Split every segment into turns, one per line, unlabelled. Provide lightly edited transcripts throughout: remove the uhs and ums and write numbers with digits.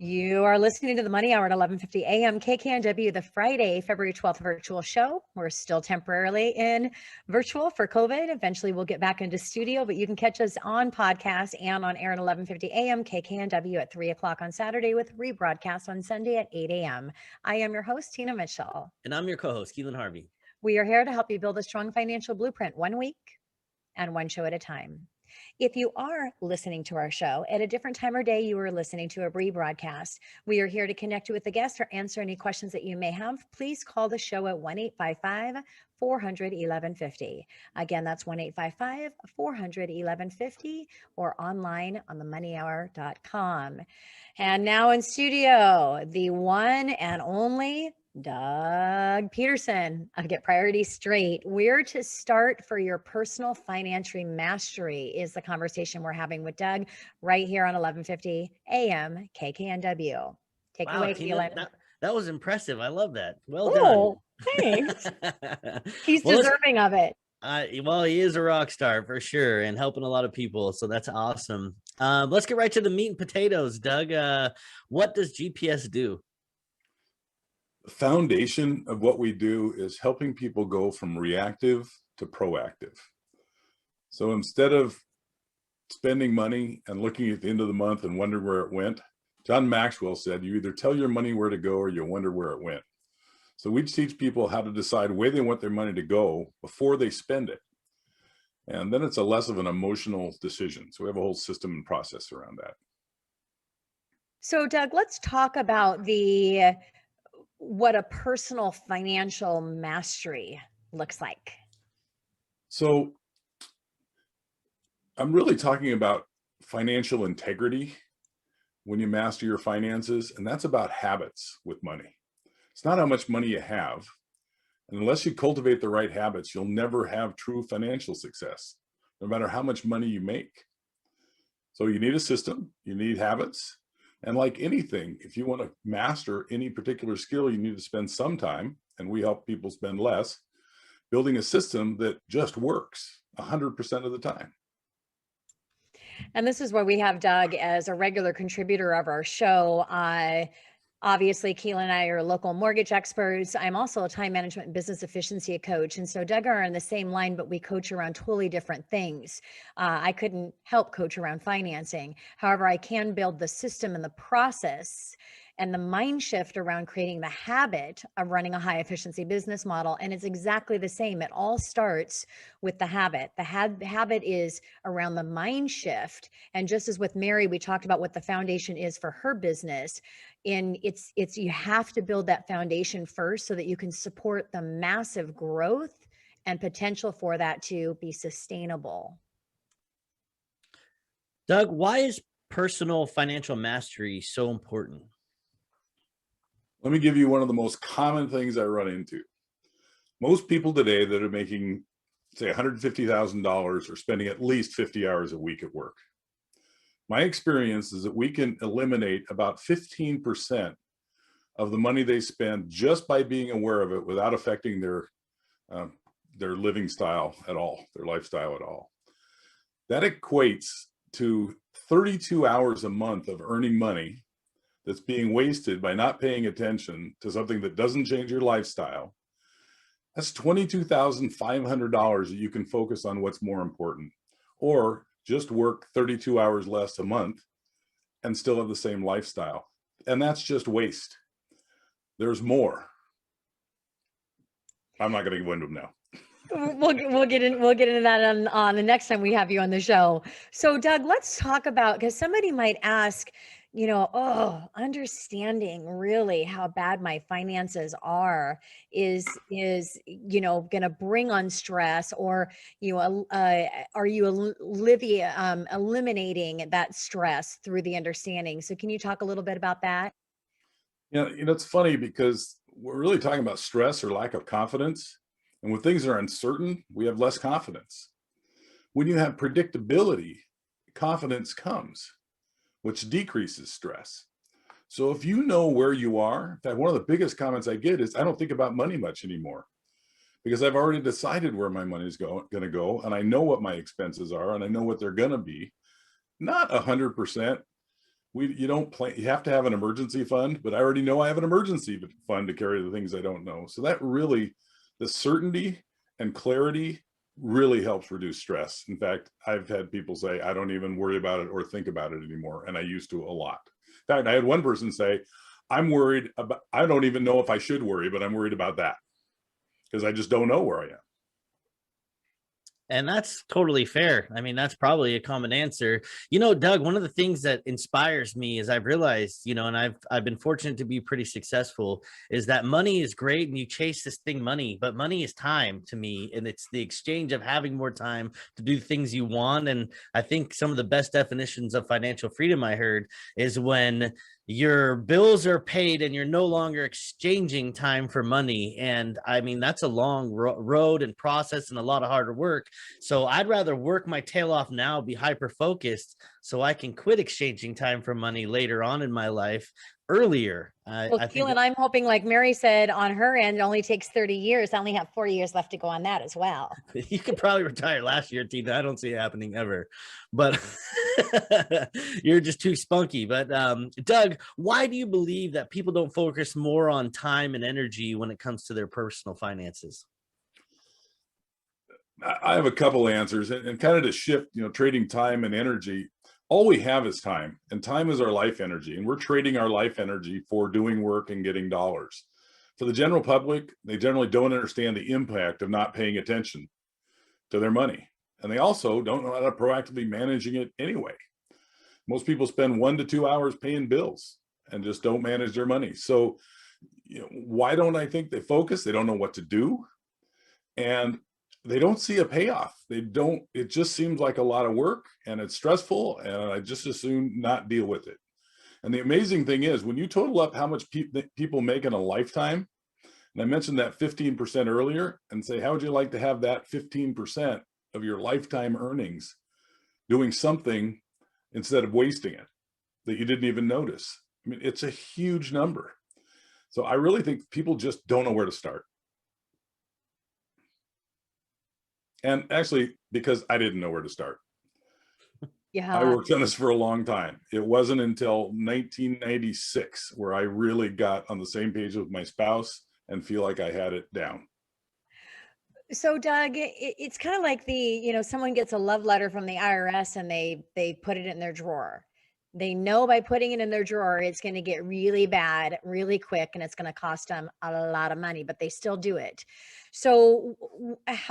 You are listening to the Money Hour at 11:50 a.m. KKNW, the Friday, February 12th virtual show. We're still temporarily in virtual for COVID. Eventually, we'll get back into studio, but you can catch us on podcast and on air at 11:50 a.m. KKNW at 3 o'clock on Saturday with rebroadcast on Sunday at 8 a.m. I am your host, Tina Mitchell.
And I'm your co-host, Keelan Harvey.
We are here to help you build a strong financial blueprint 1 week and one show at a time. If you are listening to our show at a different time or day, you are listening to a rebroadcast. We are here to connect you with the guest or answer any questions that you may have. Please call the show at 1-855-400-1150. Again, that's 1-855-400-1150 or online on themoneyhour.com. And now in studio, the one and only Doug Peterson of Get Priorities Straight. Where to start for your personal financial mastery is the conversation we're having with Doug right here on 11:50 a.m. KKNW. Take it away, Keelan.
That was impressive. I love that. Well done.
Thanks. He's deserving of it.
Well, he is a rock star for sure and helping a lot of people. So that's awesome. Let's get right to the meat and potatoes, Doug. What does GPS do?
The foundation of what we do is helping people go from reactive to proactive. So instead of spending money and looking at the end of the month and wondering where it went, John Maxwell said, you either tell your money where to go or you wonder where it went. So we teach people how to decide where they want their money to go before they spend it. And then it's a less of an emotional decision. So we have a whole system and process around that.
So Doug, let's talk about what a personal financial mastery looks like.
So I'm really talking about financial integrity when you master your finances, and that's about habits with money. It's not how much money you have. And unless you cultivate the right habits, you'll never have true financial success, no matter how much money you make. So you need a system, you need habits. And like anything, if you want to master any particular skill, you need to spend some time, and we help people spend less, building a system that just works 100% of the time.
And this is where we have Doug as a regular contributor of our show. Obviously, Keelan and I are local mortgage experts. I'm also a time management and business efficiency coach. And so Doug are on the same line, but we coach around totally different things. I couldn't help coach around financing. However, I can build the system and the process and the mind shift around creating the habit of running a high efficiency business model. And it's exactly the same. It all starts with the habit. The habit is around the mind shift. And just as with Mary, we talked about what the foundation is for her business. And it's you have to build that foundation first so that you can support the massive growth and potential for that to be sustainable.
Doug, why is personal financial mastery so important?
Let me give you one of the most common things I run into. Most people today that are making, say, $150,000 are spending at least 50 hours a week at work. My experience is that we can eliminate about 15% of the money they spend just by being aware of it without affecting their living style at all, their lifestyle at all. That equates to 32 hours a month of earning money that's being wasted by not paying attention to something that doesn't change your lifestyle. That's $22,500 that you can focus on what's more important, or just work 32 hours less a month and still have the same lifestyle. And that's just waste. There's more. I'm not going to go into them now.
We'll get into that on the next time we have you on the show. So Doug, let's talk about, because somebody might ask, understanding really how bad my finances are is going to bring on stress, or are you eliminating that stress through the understanding? So can you talk a little bit about that?
It's funny because we're really talking about stress or lack of confidence. And when things are uncertain, we have less confidence. When you have predictability, confidence comes, which decreases stress. So if you know where you are, in fact, one of the biggest comments I get is, I don't think about money much anymore because I've already decided where my money is going to go, and I know what my expenses are, and I know what they're going to be. Not 100%, you don't plan, you have to have an emergency fund, but I already know I have an emergency fund to carry the things I don't know. So that really, the certainty and clarity really helps reduce stress. In fact, I've had people say, I don't even worry about it or think about it anymore. And I used to a lot. In fact, I had one person say, I'm worried about, I don't even know if I should worry, but I'm worried about that because I just don't know where I am.
And that's totally fair. I mean, that's probably a common answer. You know, Doug, one of the things that inspires me is I've realized, you know, and I've been fortunate to be pretty successful, is that money is great and you chase this thing money, but money is time to me. And it's the exchange of having more time to do things you want. And I think some of the best definitions of financial freedom I heard is when your bills are paid and you're no longer exchanging time for money. And I mean, that's a long road and process and a lot of hard work. So I'd rather work my tail off now, be hyper focused so I can quit exchanging time for money later on in my life earlier.
Well,
I think
Keelan, I'm hoping, like Mary said, on her end, it only takes 30 years. I only have 4 years left to go on that as well.
you could probably retire last year, Tina. I don't see it happening ever, but you're just too spunky. But Doug, why do you believe that people don't focus more on time and energy when it comes to their personal finances?
I have a couple answers, and kind of to shift, you know, trading time and energy. All we have is time, and time is our life energy, and we're trading our life energy for doing work and getting dollars. For the general public, they generally don't understand the impact of not paying attention to their money, and they also don't know how to proactively managing it anyway. Most people spend 1 to 2 hours paying bills and just don't manage their money. So, you know, why don't I think they focus? They don't know what to do, and they don't see a payoff. They don't, it just seems like a lot of work and it's stressful, and I just as soon not deal with it. And the amazing thing is when you total up how much people make in a lifetime, and I mentioned that 15% earlier, and say, how would you like to have that 15% of your lifetime earnings doing something instead of wasting it that you didn't even notice? I mean, it's a huge number. So I really think people just don't know where to start. And actually, because I didn't know where to start. I
Yeah.
worked on this for a long time. It wasn't until 1996 where I really got on the same page with my spouse and feel like I had it down.
So Doug, it's kind of like someone gets a love letter from the IRS and they put it in their drawer. They know by putting it in their drawer, it's going to get really bad really quick and it's going to cost them a lot of money, but they still do it. So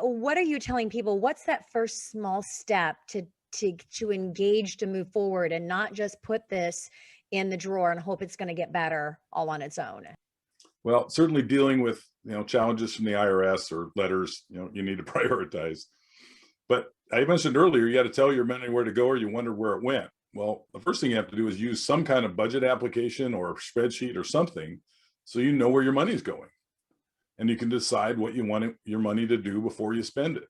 what are you telling people? What's that first small step to engage, to move forward and not just put this in the drawer and hope it's going to get better all on its own?
Well, certainly dealing with, you know, challenges from the IRS or letters, you know, you need to prioritize. But I mentioned earlier, you got to tell your money where to go or you wonder where it went. Well, the first thing you have to do is use some kind of budget application or spreadsheet or something so you know where your money is going. And you can decide what you want your money to do before you spend it.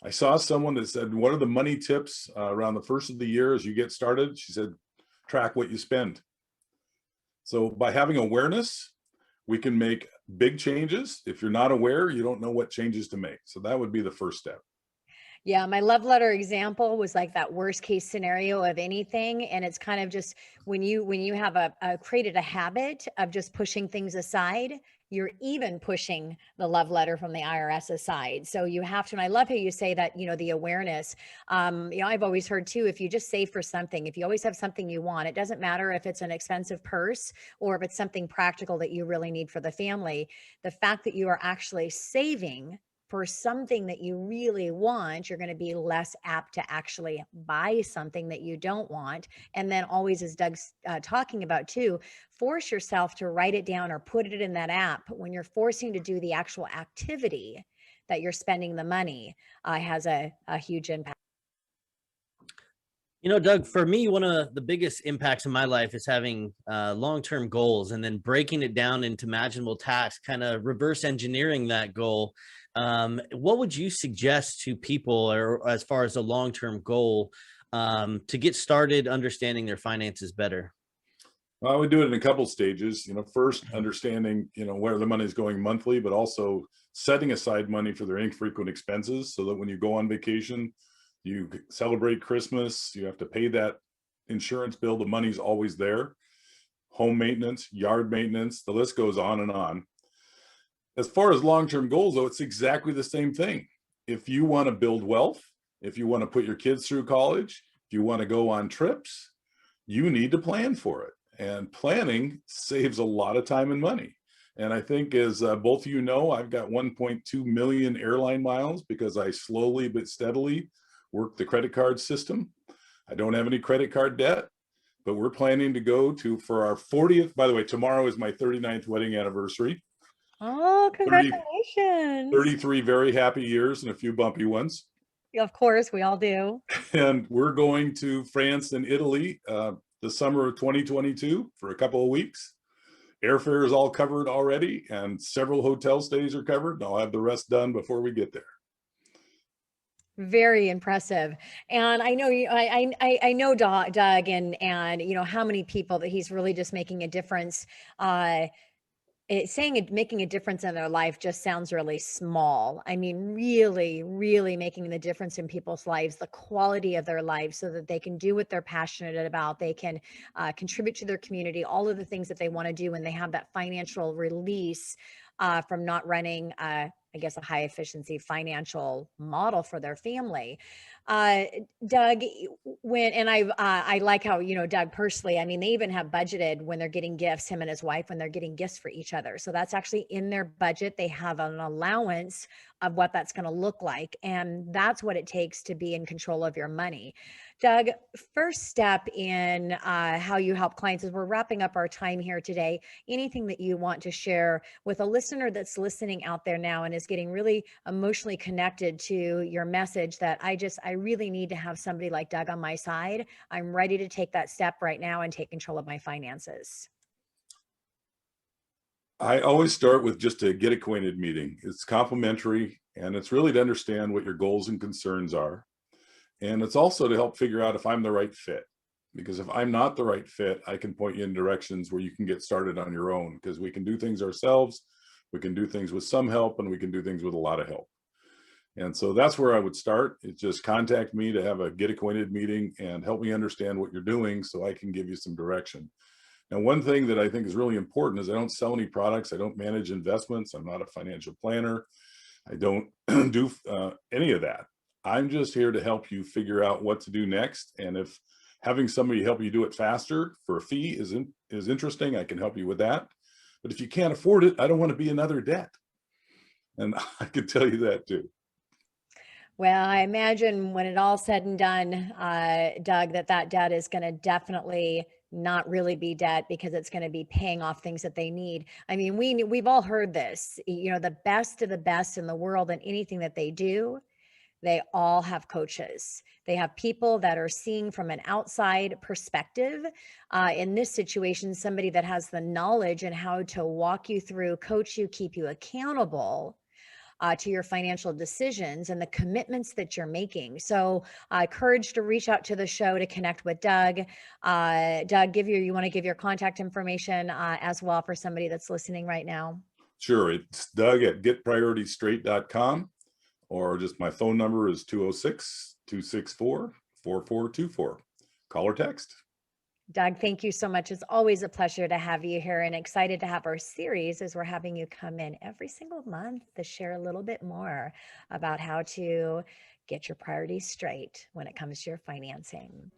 I saw someone that said, what are the money tips around the first of the year as you get started? She said, track what you spend. So by having awareness, we can make big changes. If you're not aware, you don't know what changes to make. So that would be the first step.
Yeah, my love letter example was like that worst case scenario of anything. And it's kind of just when you have created a habit of just pushing things aside, you're even pushing the love letter from the IRS aside. So you have to, and I love how you say that, the awareness. I've always heard too, if you just save for something, if you always have something you want, it doesn't matter if it's an expensive purse or if it's something practical that you really need for the family. The fact that you are actually saving for something that you really want, you're going to be less apt to actually buy something that you don't want. And then always, as Doug's talking about too, force yourself to write it down or put it in that app. When you're forcing to do the actual activity that you're spending the money, has a huge impact.
You know, Doug, for me, one of the biggest impacts in my life is having long-term goals and then breaking it down into manageable tasks, kind of reverse engineering that goal. What would you suggest to people, or as far as a long-term goal, to get started understanding their finances better?
Well, I would do it in a couple stages. First understanding, where the money is going monthly, but also setting aside money for their infrequent expenses so that when you go on vacation, you celebrate Christmas, you have to pay that insurance bill, the money's always there. Home maintenance, yard maintenance, the list goes on and on. As far as long-term goals, though, it's exactly the same thing. If you want to build wealth, if you want to put your kids through college, if you want to go on trips, you need to plan for it. And planning saves a lot of time and money. And I think, as both of you know, I've got 1.2 million airline miles because I slowly but steadily work the credit card system. I don't have any credit card debt, but we're planning to go to, for our 40th, by the way, tomorrow is my 39th wedding anniversary.
Oh,
30,
congratulations.
33 very happy years and a few bumpy ones.
Of course, we all do.
And we're going to France and Italy the summer of 2022 for a couple of weeks. Airfare is all covered already, and several hotel stays are covered. And I'll have the rest done before we get there.
Very impressive. And I know you, I know Doug and you know how many people that he's really just making a difference. Making a difference in their life just sounds really small. I mean, really, really making the difference in people's lives, the quality of their lives, so that they can do what they're passionate about. They can contribute to their community, all of the things that they want to do, and they have that financial release from not running, I guess, a high efficiency financial model for their family. Doug, I like how, you know, Doug personally, I mean, they even have budgeted when they're getting gifts, him and his wife, when they're getting gifts for each other. So that's actually in their budget. They have an allowance of what that's going to look like. And that's what it takes to be in control of your money. Doug, first step in how you help clients, as we're wrapping up our time here today, anything that you want to share with a listener that's listening out there now and is getting really emotionally connected to your message, that I really need to have somebody like Doug on my side. I'm ready to take that step right now and take control of my finances.
I always start with just a get acquainted meeting. It's complimentary, and it's really to understand what your goals and concerns are. And it's also to help figure out if I'm the right fit. Because if I'm not the right fit, I can point you in directions where you can get started on your own, because we can do things ourselves. We can do things with some help, and we can do things with a lot of help. And so that's where I would start. It's just contact me to have a get acquainted meeting and help me understand what you're doing so I can give you some direction. Now, one thing that I think is really important is I don't sell any products. I don't manage investments. I'm not a financial planner. I don't do any of that. I'm just here to help you figure out what to do next. And if having somebody help you do it faster for a fee is interesting, I can help you with that. But if you can't afford it, I don't want to be another debt. And I can tell you that too.
Well, I imagine when it all said and done, Doug, that debt is going to definitely not really be debt, because it's going to be paying off things that they need. I mean, we've all heard this, you know, the best of the best in the world and anything that they do, they all have coaches. They have people that are seeing from an outside perspective. In this situation, somebody that has the knowledge and how to walk you through, coach you, keep you accountable to your financial decisions and the commitments that you're making. So encourage to reach out to the show to connect with Doug. Doug, you want to give your contact information as well for somebody that's listening right now?
Sure. It's Doug at getprioritystraight.com, or just my phone number is 206-264-4424. Call or text.
Doug, thank you so much. It's always a pleasure to have you here, and excited to have our series as we're having you come in every single month to share a little bit more about how to get your priorities straight when it comes to your financing.